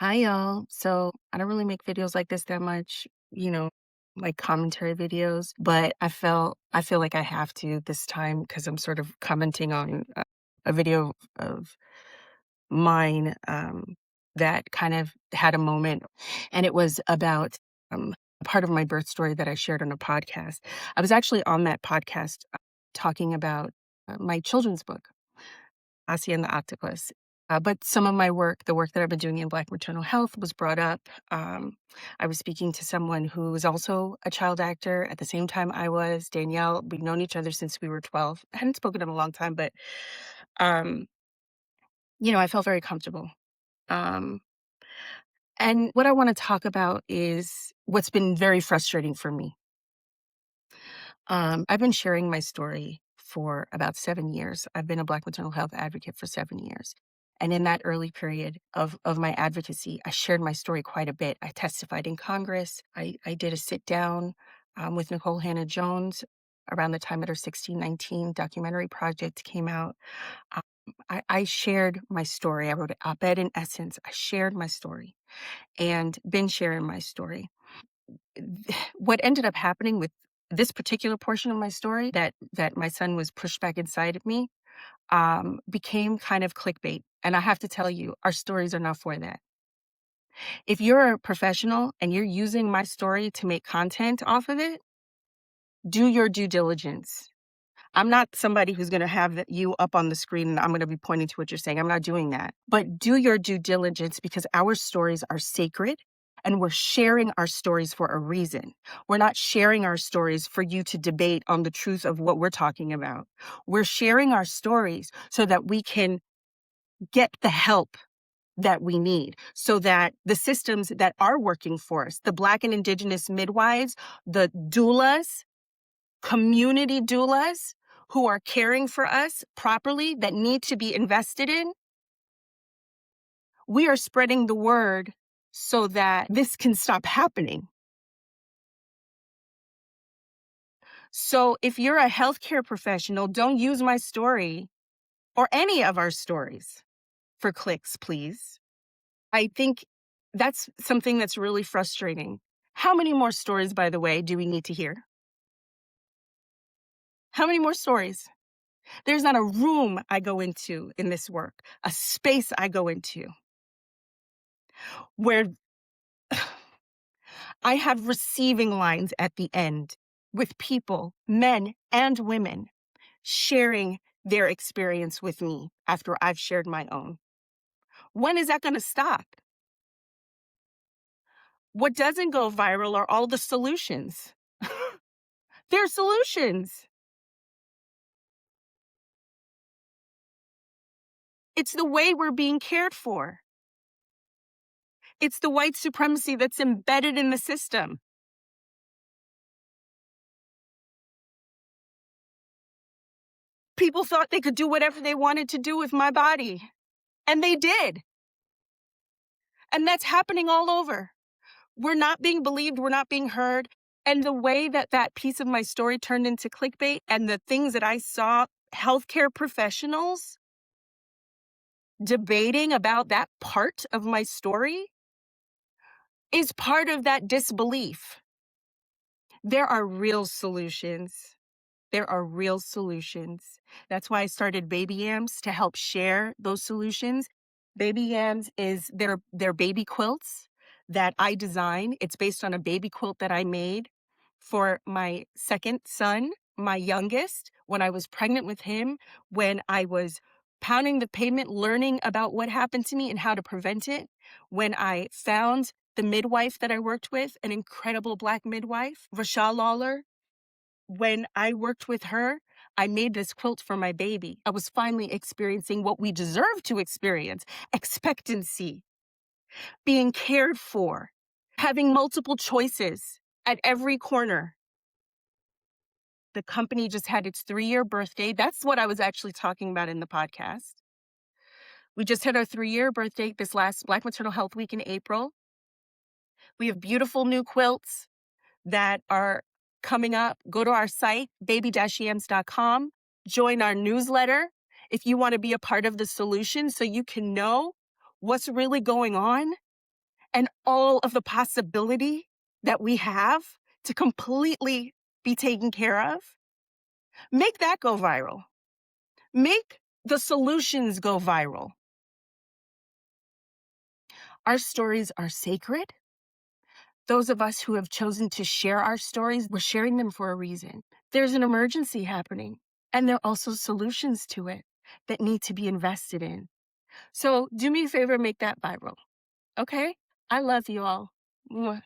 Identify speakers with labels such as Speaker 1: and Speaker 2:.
Speaker 1: Hi, y'all. So I don't really make videos like this that much, like commentary videos, but I feel like I have to this time because I'm sort of commenting on a video of mine that kind of had a moment, and it was about part of my birth story that I shared on a podcast. I was actually on that podcast talking about my children's book. Asia and the Octopus. But some of my work, the work that I've been doing in Black maternal health, was brought up. I was speaking to someone who was also a child actor at the same time I was, Danielle. We've known each other since we were 12. I hadn't spoken in a long time, but, um, I felt very comfortable. Um, and what I want to talk about is what's been very frustrating for me. I've been sharing my story for about 7 years. I've been a Black maternal health advocate for 7 years. And in that early period of my advocacy, I shared my story quite a bit. I testified in Congress. I did a sit down with Nicole Hannah Jones around the time that her 1619 documentary project came out. Um, I shared my story. I wrote an op-ed in Essence. I shared my story and been sharing my story. What ended up happening with this particular portion of my story that my son was pushed back inside of me became kind of clickbait. And I have to tell you, our stories are not for that. If you're a professional and you're using my story to make content off of it, do your due diligence. I'm not somebody who's going to have you up on the screen and I'm going to be pointing to what you're saying. I'm not doing that. But do your due diligence because our stories are sacred and we're sharing our stories for a reason. We're not sharing our stories for you to debate on the truth of what we're talking about. We're sharing our stories so that we can get the help that we need, so that the systems that are working for us, the Black and Indigenous midwives, the doulas, community doulas who are caring for us properly, that need to be invested in, we are spreading the word so that this can stop happening. So if you're a healthcare professional, don't use my story or any of our stories for clicks, please. I think that's something that's really frustrating. How many more stories, by the way, do we need to hear? How many more stories? There's not a room I go into in this work, a space I go into where I have receiving lines at the end with people, men and women, sharing their experience with me after I've shared my own. When is that going to stop? What doesn't go viral are all the solutions. They're solutions. It's the way we're being cared for. It's the white supremacy that's embedded in the system. People thought they could do whatever they wanted to do with my body, and they did. And that's happening all over. We're not being believed, we're not being heard. And the way that that piece of my story turned into clickbait and the things that I saw healthcare professionals debating about that part of my story is part of that disbelief. There are real solutions. There are real solutions. That's why I started Baby Yams to help share those solutions. Baby Yams is their baby quilts that I design. It's based on a baby quilt that I made for my second son, my youngest, when I was pregnant with him, when I was pounding the pavement, learning about what happened to me and how to prevent it, when I found the midwife that I worked with, an incredible Black midwife, Rashah Lawler. When I worked with her, I made this quilt for my baby. I was finally experiencing what we deserve to experience: expectancy, being cared for, having multiple choices at every corner. The company just had its 3-year birthday. That's what I was actually talking about in the podcast. We just had our 3-year birthday this last Black Maternal Health Week in April. We have beautiful new quilts that are coming up. Go to our site, baby-yams.com. Join our newsletter if you want to be a part of the solution so you can know what's really going on. and all of the possibility that we have to completely be taken care of, make that go viral. Make the solutions go viral. Our stories are sacred. Those of us who have chosen to share our stories, we're sharing them for a reason. There's an emergency happening, and there are also solutions to it that need to be invested in. So do me a favor, make that viral. Okay? I love you all. Mwah.